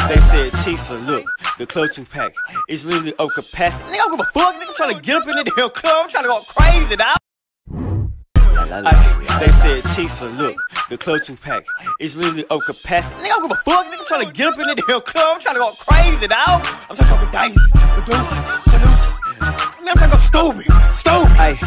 They said, Tisa, look, the clothing pack is literally over capacity. Nigga, I don't give a fuck, nigga, trying to get up in the damn club, I'm trying to go crazy now. They said, Tisa, look, the clothing pack is literally over capacity. Nigga, I don't give a fuck, nigga, trying to get up in the damn club, I'm trying to go crazy now. I'm talking about dice, producers, I'm talking about stupid. Ay.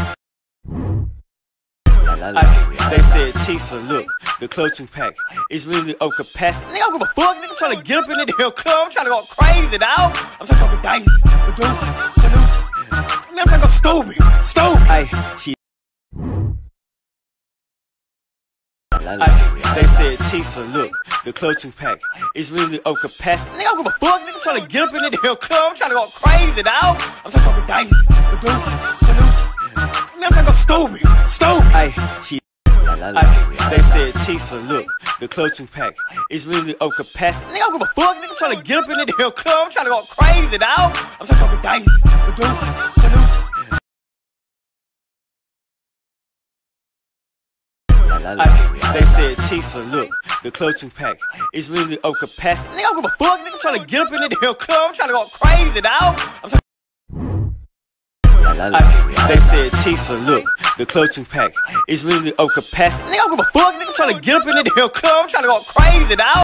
They said, Tisa, look, the clothing pack is literally over capacity. Nigga, I don't give a fuck, nigga, trying to get up in the damn club, I'm trying to go crazy now. I'm talking about dice, producers, I'm talking about stupid. Ay. They said, Tisa, look, the clothing pack is literally over capacity. Nigga, I don't give a fuck, nigga, trying to get up in the damn club, I'm trying to go crazy now. I'm talking about dice, producers, I'm talking about stupid. Ay. They said, Tisa, look, the clothing pack is literally over capacity. Nigga, I don't give a fuck, nigga, trying to get up in the damn club, I'm trying to go crazy now. I'm talking about dice, producers, They said, Tisa, look, the clothing pack is literally over capacity. Nigga, I don't give a fuck, nigga, trying to get up in the damn club, I'm trying to go crazy now. They said, Tisa, look, the clothing pack is literally over capacity. Nigga, I don't give a fuck, nigga, trying to get up in the damn club, I'm trying to go crazy now.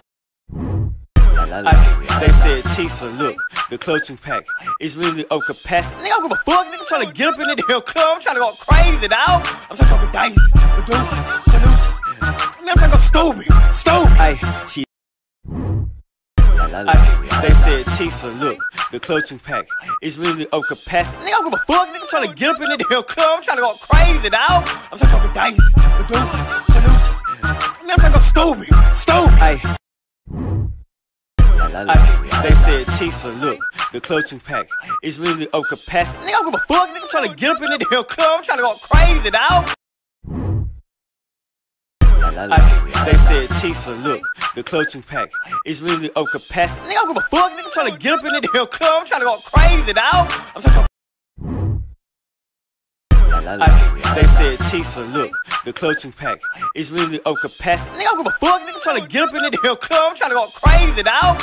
They said, Tisa, look, the clothing pack is literally over capacity. Nigga, I don't give a fuck, nigga, trying to get up in the damn club, I'm trying to go crazy now. I'm talking about dice, producers, I'm talking about stupid. Ay. They said, Tisa, look, the clothing pack is literally over capacity. Nigga, I don't give a fuck, nigga, trying to get up in the damn club, I'm trying to go crazy now. I'm talking about dice, producers, I'm talking about stupid. Ay. They said, Tisa, look, the clothing pack is literally over capacity. Nigga, I don't give a fuck, nigga, trying to get up in the damn club, I'm trying to go crazy now. They said, Tisa, look, the clothing pack is literally over capacity. Nigga, I don't give a fuck, nigga, trying to get up in the damn club, I'm trying to go crazy now. I'm talking about They said, Tisa, look, the clothing pack is literally over capacity. Nigga, I don't give a fuck, nigga, trying to get up in the damn club, I'm trying to go crazy now.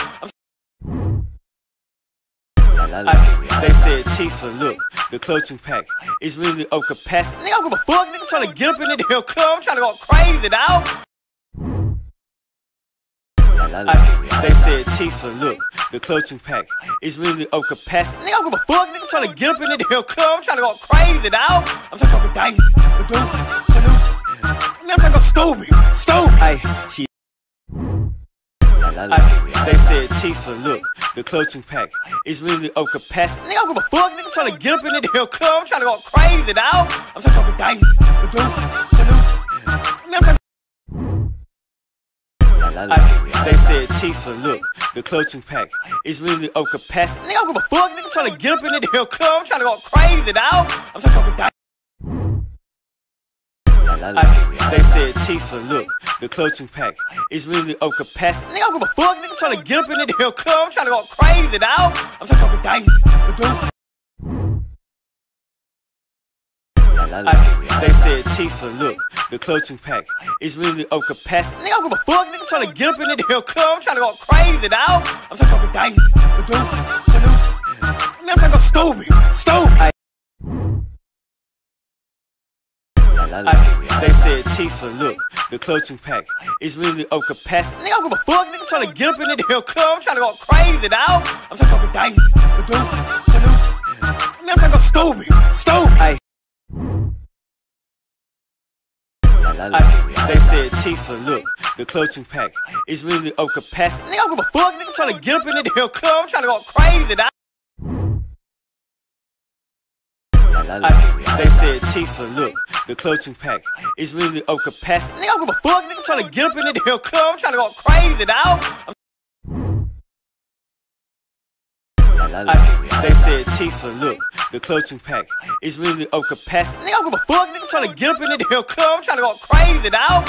They said, Tisa, look, the clothing pack is literally over capacity. Nigga, I don't give a fuck, nigga, trying to get up in the damn club, I'm trying to go crazy now. They said, Tisa, look, the clothing pack is literally over capacity. Nigga, I don't give a fuck, nigga, trying to get up in the damn club, I'm trying to go crazy now. I'm talking about dice, producers, I'm talking about stupid. Ay. They said, Tisa, look, the clothing pack is literally over capacity. Nigga, I don't give a fuck, nigga, trying to get up in the damn club, I'm trying to go crazy now. I'm talking about dice, producers, I'm talking They said, Tisa, look, the clothing pack is literally over capacity. Nigga, I don't give a fuck, nigga, trying to get up in the damn club, I'm trying to go crazy now. I'm talking about dice. They said, Tisa, look, the clothing pack is literally over capacity. Nigga, I don't give a fuck, nigga, trying to get up in the damn club, I'm trying to go crazy now. I'm talking about dice, producers. They said, Tisa, look, the clothing pack is literally over capacity. Nigga, I don't give a fuck, nigga, trying to get up in the damn club, I'm trying to go crazy now. I'm talking about dice, producers, I'm talking about stupid. They said, Tisa, look, the clothing pack is literally over capacity. Nigga, I don't give a fuck, nigga, trying to get up in the damn club, I'm trying to go crazy now. I'm talking about dice, producers, I'm talking about stupid. Ay. They said, Tisa, look, the clothing pack is literally over capacity. Nigga, I don't give a fuck, nigga, trying to get up in the damn club, I'm trying to go crazy now. They said, Tisa, look, the clothing pack is literally over capacity. Nigga, I don't give a fuck, nigga, trying to get up in the damn club, I'm trying to go crazy now. They said, Tisa, look, the clothing pack is literally over capacity. Nigga, I don't give a fuck, nigga, trying to get up in the damn club, I'm trying to go crazy now.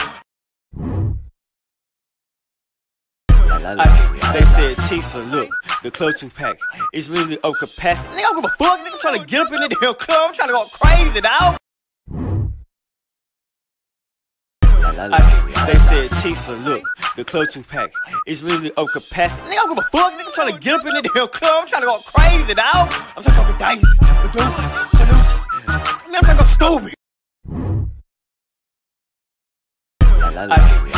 They said, Tisa, look, the clothing pack is literally over capacity. Nigga, I don't give a fuck, nigga, trying to get up in the damn club, I'm trying to go crazy now. They said, Tisa, look, the clothing pack is literally over capacity. Nigga, I don't give a fuck, nigga, trying to get up in the damn club. I'm trying to go crazy now. I'm trying to go daisy, producers, man, I'm trying to go stupid.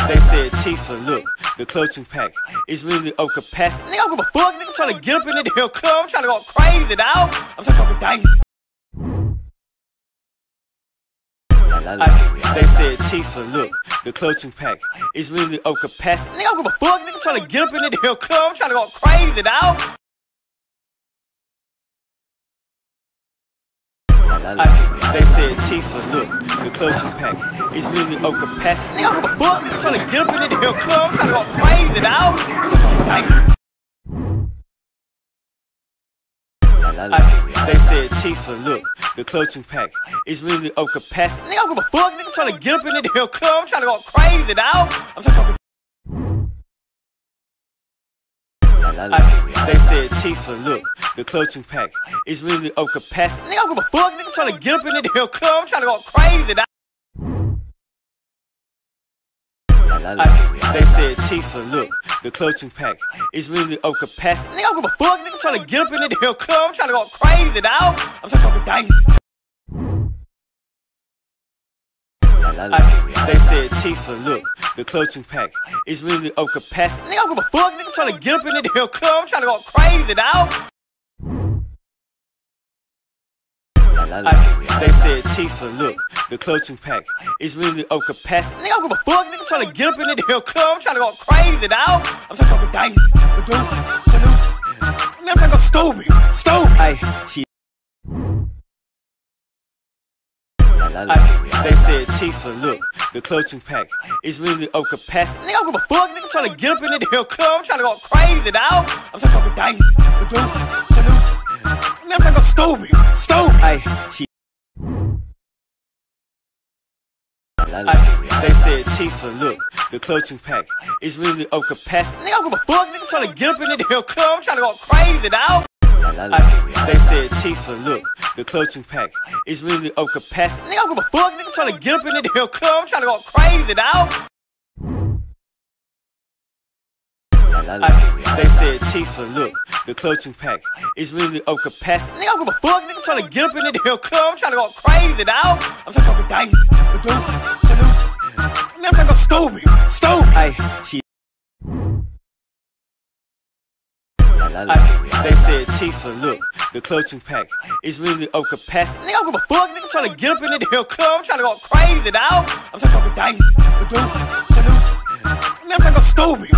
They said, Tisa, look, the clothing pack is literally over capacity. Nigga, I don't give a fuck, nigga, trying to get up in the damn club. I'm trying to go crazy now. I'm trying to go daisy. They said, Tisa, look, the clothing pack is literally over capacity. Nigga, I don't give a fuck, nigga, trying to get up in the damn club. I'm trying to go crazy now. They said, Tisa, look, the clothing pack is literally over capacity. Nigga, I don't give a fuck, nigga, trying to get up in the damn club. I'm trying to go crazy now. I'm trying to go daisy. They said, Tisa, look, the clothing pack is literally over capacity. Nigga, I don't give a fuck, nigga, trying to get up in the damn club. I'm trying to go crazy now. I'm trying to go. They said, Tisa, look, the clothing pack is literally over capacity. Nigga, I don't give a fuck, nigga, trying to get up in the damn club. I'm trying to go crazy now. They said, Tisa, look, the clothing pack is literally over capacity. Nigga, I don't give a fuck, nigga, trying to get up in the damn club. I'm trying to go crazy now. I'm trying to go daisy. They said, Tisa, look, the clothing pack is literally over capacity. Nigga, I don't give a fuck, nigga, trying to get up in the damn club. I'm trying to go crazy now. They said, Tisa, look, the clothing pack is literally over capacity. Nigga, I don't give a fuck, nigga, trying to get up in the damn club. I'm trying to go crazy now. I'm trying to go daisy, producers, man, I'm trying to go stupid. Ay, she. They said, Tisa, look, the clothing pack is literally over capacity. Nigga, I don't give a fuck, nigga, trying to get up in the damn club. I'm trying to go crazy now. I'm trying to go daisy, producers, man, I'm trying to go stupid. Ay, she. They said, Tisa, look, the clothing pack is literally over capacity. Nigga, I don't give a fuck, nigga, trying to get up in the damn club. I'm trying to go crazy now. They said, Tisa, look, the clothing pack is literally over capacity. Nigga, I don't give a fuck, nigga, trying to get up in the damn club. I'm trying to go crazy now. They said, Tisa, look, the clothing pack is literally over capacity. Nigga, I don't give a fuck, nigga, trying to get up in the damn club. I'm trying to go crazy now. I'm trying to go daisy, producers, man, I'm trying to go stupid. Ay, she. They said, Tisa, look, the clothing pack is literally over capacity. Nigga, I don't give a fuck, nigga, trying to get up in the damn club. I'm trying to go crazy now. I'm trying to go daisy, producers, man, I'm trying to go stupid.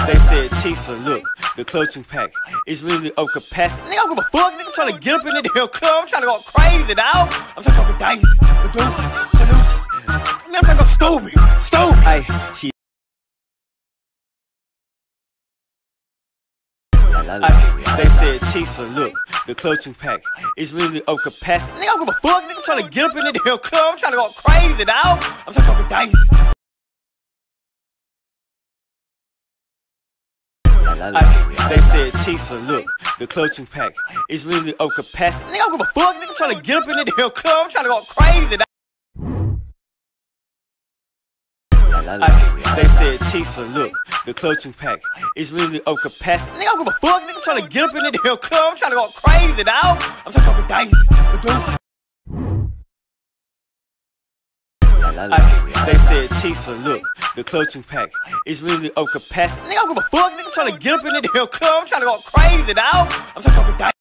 They said, Tisa, look, the clothing pack is literally over capacity. Nigga, I don't give a fuck, nigga, trying to get up in the damn club. I'm trying to go crazy now. I'm trying to go daisy, producers, man, I'm trying to go stupid. Ay, she. They said, Tisa, look, the clothing pack is literally over capacity. Nigga, I don't give a fuck, nigga, trying to get up in the damn club. I'm trying to go crazy now. I'm trying to go daisy. They said, Tisa, look, the clothing pack is literally over capacity. Nigga, I don't give a fuck, nigga, trying to get up in the damn club. I'm trying to go crazy now. They said, Tisa, look, the clothing pack is literally over capacity. Nigga, I don't give a fuck, nigga, trying to get up in the damn club. I'm trying to go crazy now. I'm trying to go daisy, producers. They said, Tisa, look, the clothing pack is literally over capacity. Nigga, I don't give a fuck, nigga, trying to get up in the damn club. I'm trying to go crazy now. I'm trying to go daisy.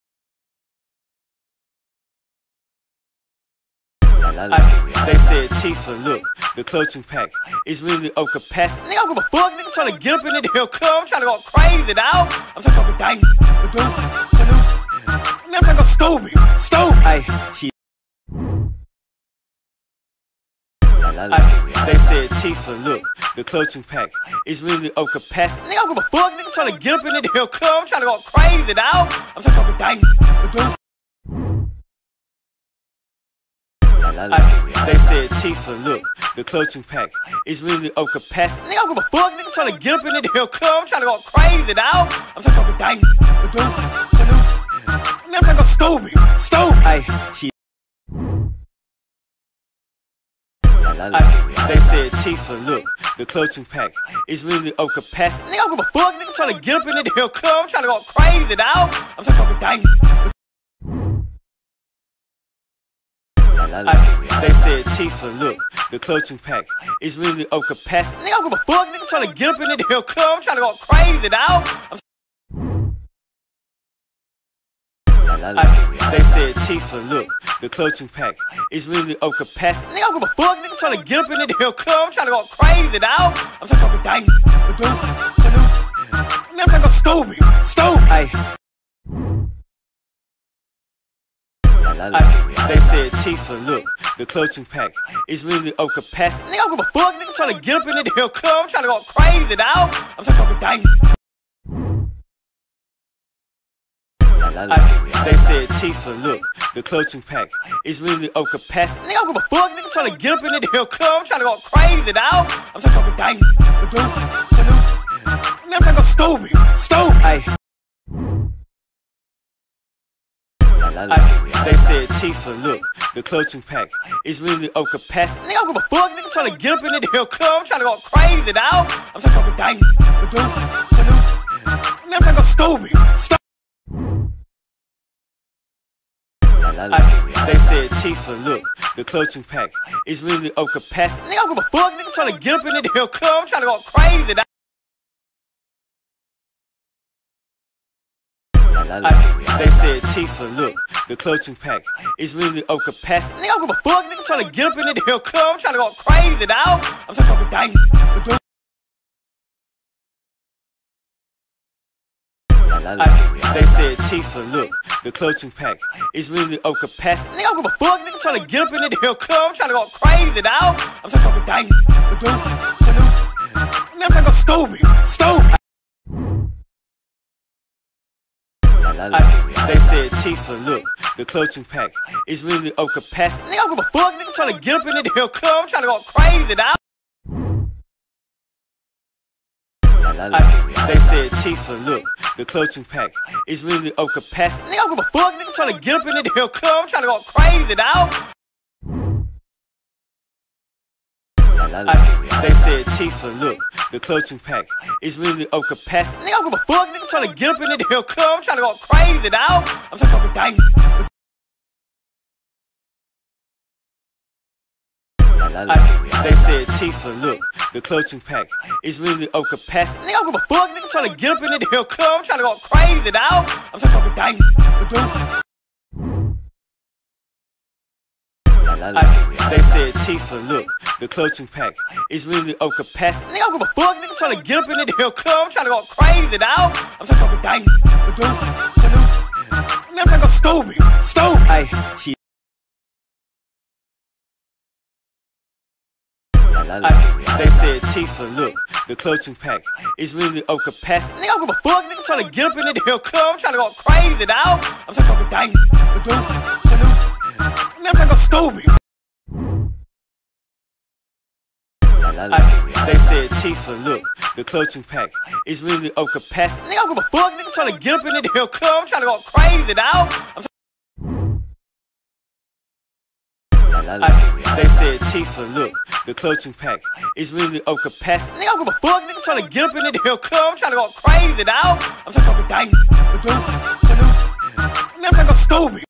They said, Tisa, look, the clothing pack is really over capacity. Nigga, I don't give a fuck, nigga, trying to get up in the damn club. I'm trying to go crazy, dawg. I'm talking about dice, producers, producers. Man, I'm talking about stupid. Ay, she. They said, Tisa, look, the clothing pack is really over capacity. Nigga, I don't give a fuck, nigga, trying to get up in the damn club. I'm trying to go crazy, dawg. I'm talking about dice, producers. They said, Tisa, look, the clothing pack is really over capacity. Nigga, I don't give a fuck, nigga, trying to get up in the damn club. I'm trying to go crazy, dawg. I'm talking about dice, producers, producers. Man, I'm talking about stupid. Ay, she. They said, Tisa, look, the clothing pack is really over capacity. Nigga, I don't give a fuck, nigga, trying to get up in the damn club. I'm trying to go crazy, dawg. I'm talking about dice. They said, Tisa, look, the clothing pack is really over capacity. Nigga, I don't give a fuck, nigga, trying to get up in the damn club. I'm trying to go crazy, dawg. They said, Tisa, look, the clothing pack is really over capacity. Nigga, I don't give a fuck, nigga, trying to get up in the damn club. I'm trying to go crazy, dawg. I'm talking about dice, producers, producers. Man, I'm talking about stupid. Ay. They said, Tisa, look, the clothing pack is really over capacity. Nigga, I don't give a fuck, nigga, trying to get up in the damn club. I'm trying to go crazy, dawg. I'm talking about dice. They said, Tisa, look, the clothing pack is really over capacity. Nigga, I don't give a fuck, nigga, trying to get up in the damn club. I'm trying to go crazy, dawg. I'm talking about dice, producers, producers. Man, I'm talking about stupid. Ay. They said, Tisa, look, the clothing pack is really over capacity. Nigga, I don't give a fuck, nigga, trying to get up in the damn club. I'm trying to go crazy, dawg. I'm talking about dice, producers, producers. Man, I'm talking about stupid. They said, Tisa, look, the clothing pack is really over capacity. Nigga, I don't give a fuck, nigga, trying to get up in the damn club. I'm trying to go crazy, dawg. They said, Tisa, look, the clothing pack is really over capacity. Nigga, I don't give a fuck, nigga, trying to get up in the damn club. I'm trying to go crazy, dawg. I'm talking about dice, producers. They said, Tisa, look, the clothing pack is really over capacity. Nigga, I don't give a fuck, nigga, trying to get up in the damn club. I'm trying to go crazy, dawg. I'm talking about dice, producers, producers. Man, I'm talking about stupid. They said, Tisa, look, the clothing pack is really over capacity. Nigga, I don't give a fuck, nigga, trying to get up in the damn club. I'm trying to go crazy, dawg. They said, Tisa, look, the clothing pack is really over capacity. Nigga, I don't give a fuck, nigga, trying to get up in the damn club. I'm trying to go crazy, dawg. They said, Tisa, look, the clothing pack is really over capacity. Nigga, I don't give a fuck, nigga, trying to get up in the damn club. I'm trying to go crazy, dawg. I'm talking about dice. They said, Tisa, look, the clothing pack is really over capacity. Nigga, I don't give a fuck, nigga, trying to get up in the damn club. I'm trying to go crazy, dawg. I'm talking about dice, producers. They said, Tisa, look, the clothing pack is really over capacity. Nigga, I don't give a fuck, nigga, trying to get up in the damn club. I'm trying to go crazy, dawg. I'm talking about dice, producers, producers. Man, I'm talking about stupid. Ay, she. They said, Tisa, look, the clothing pack is really over capacity. Nigga, I don't give a fuck, nigga, trying to get up in the damn club. I'm trying to go crazy, dawg. I'm talking about dice, producers, producers. Man, I'm talking about stupid. They said, Tisa, look, the clothing pack is really over capacity. Nigga, I don't give a fuck, nigga, trying to get up in the damn club. I'm trying to go crazy, dawg. They said, Tisa, look, the clothing pack is really over capacity. Nigga, I don't give a fuck, nigga, trying to get up in the damn club. I'm trying to go crazy, dawg. I'm talking about dice, producers, producers. Man, I'm talking about stupid.